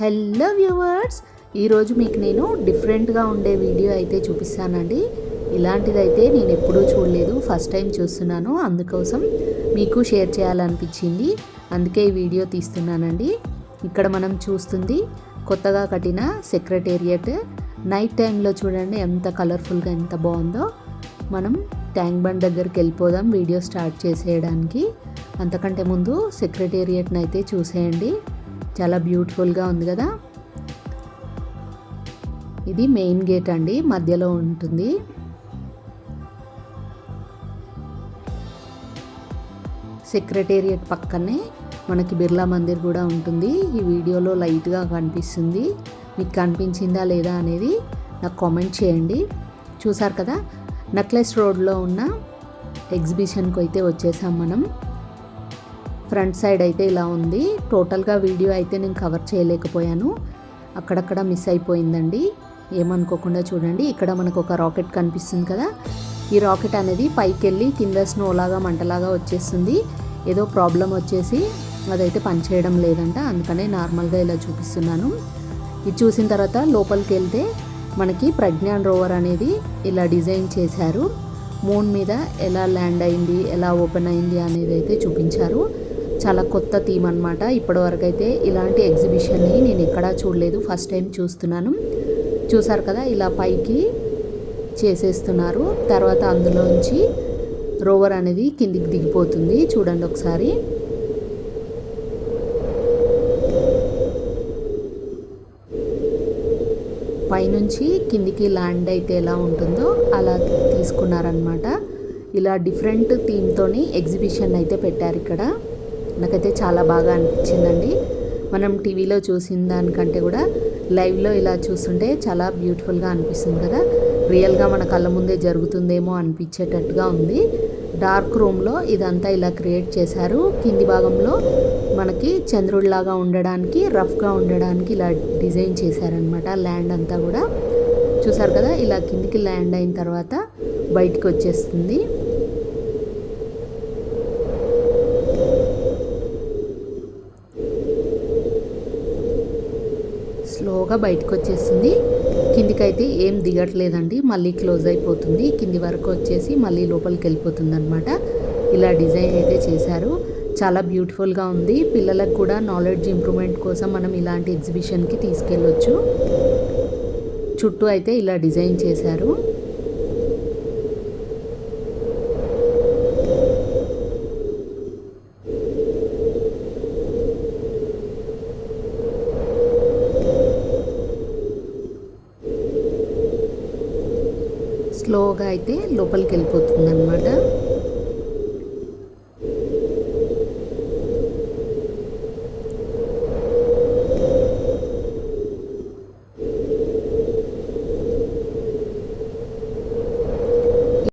Hello viewers, ఈరోజు మీకు నేను డిఫరెంట్గా ఉండే వీడియో అయితే చూపిస్తానండి. ఇలాంటిదైతే నేను ఎప్పుడూ చూడలేదు, ఫస్ట్ టైం చూస్తున్నాను. అందుకోసం మీకు షేర్ చేయాలనిపించింది, అందుకే ఈ వీడియో తీస్తున్నానండి. ఇక్కడ మనం చూస్తుంది కొత్తగా కట్టిన సెక్రటేరియట్. నైట్ టైంలో చూడండి ఎంత కలర్ఫుల్గా ఎంత బాగుందో. మనం ట్యాంక్ బండ్ దగ్గరికి వెళ్ళిపోదాం వీడియో స్టార్ట్ చేసేయడానికి. అంతకంటే ముందు సెక్రటేరియట్ని అయితే చూసేయండి, చాలా బ్యూటిఫుల్గా ఉంది కదా. ఇది మెయిన్ గేట్ అండి, మధ్యలో ఉంటుంది. సెక్రటేరియట్ పక్కనే మనకి బిర్లా మందిర్ కూడా ఉంటుంది. ఈ వీడియోలో లైట్గా కనిపిస్తుంది, మీకు కనిపించిందా లేదా అనేది నాకు కామెంట్ చేయండి. చూసారు కదా, నెక్లెస్ రోడ్లో ఉన్న ఎగ్జిబిషన్కి అయితే వచ్చేసాం మనం. ఫ్రంట్ సైడ్ అయితే ఇలా ఉంది. టోటల్గా వీడియో అయితే నేను కవర్ చేయలేకపోయాను, అక్కడక్కడ మిస్ అయిపోయిందండి, ఏమనుకోకుండా చూడండి. ఇక్కడ మనకు ఒక రాకెట్ కనిపిస్తుంది కదా, ఈ రాకెట్ అనేది పైకి వెళ్ళి కింద స్నోలాగా మంటలాగా వచ్చేస్తుంది. ఏదో ప్రాబ్లం వచ్చేసి అదైతే పనిచేయడం లేదంట, అందుకనే నార్మల్గా ఇలా చూపిస్తున్నాను. ఇది చూసిన తర్వాత లోపలికి వెళ్తే మనకి ప్రజ్ఞాన్ రోవర్ అనేది ఇలా డిజైన్ చేశారు. మూన్ మీద ఎలా ల్యాండ్ అయింది, ఎలా ఓపెన్ అయింది అనేది అయితే చూపించారు. చాలా కొత్త థీమ్ అనమాట. ఇప్పటివరకు అయితే ఇలాంటి ఎగ్జిబిషన్ని నేను ఎక్కడా చూడలేదు, ఫస్ట్ టైం చూస్తున్నాను. చూసారు కదా, ఇలా పైకి చేసేస్తున్నారు, తర్వాత అందులోంచి రోవర్ అనేది కిందికి దిగిపోతుంది. చూడండి ఒకసారి. పైనుంచి కిందికి ల్యాండ్ అయితే ఎలా ఉంటుందో అలా తీసుకున్నారనమాట. ఇలా డిఫరెంట్ థీమ్తోని ఎగ్జిబిషన్ అయితే పెట్టారు ఇక్కడ. నాకైతే చాలా బాగా అనిపించిందండి. మనం టీవీలో చూసిన దానికంటే కూడా లైవ్లో ఇలా చూస్తుంటే చాలా బ్యూటిఫుల్గా అనిపిస్తుంది కదా. రియల్గా మన కళ్ళ ముందే జరుగుతుందేమో అనిపించేటట్టుగా ఉంది. డార్క్ రూమ్లో ఇదంతా ఇలా క్రియేట్ చేశారు. కింది భాగంలో మనకి చంద్రుడిలాగా ఉండడానికి, రఫ్గా ఉండడానికి ఇలా డిజైన్ చేశారనమాట. ల్యాండ్ అంతా కూడా చూసారు కదా, ఇలా కిందికి ల్యాండ్ అయిన తర్వాత బయటికి వచ్చేస్తుంది. స్లోగా బయటకు వచ్చేస్తుంది. కిందికైతే ఏం దిగట్లేదండి, మళ్ళీ క్లోజ్ అయిపోతుంది. కింది వరకు వచ్చేసి మళ్ళీ లోపలికి వెళ్ళిపోతుంది అనమాట. ఇలా డిజైన్ అయితే చేశారు, చాలా బ్యూటిఫుల్గా ఉంది. పిల్లలకు కూడా నాలెడ్జ్ ఇంప్రూవ్మెంట్ కోసం మనం ఇలాంటి ఎగ్జిబిషన్కి తీసుకెళ్ళొచ్చు. చుట్టూ అయితే ఇలా డిజైన్ చేశారు. స్లోగా అయితే లోపలికి వెళ్ళిపోతుంది అనమాట.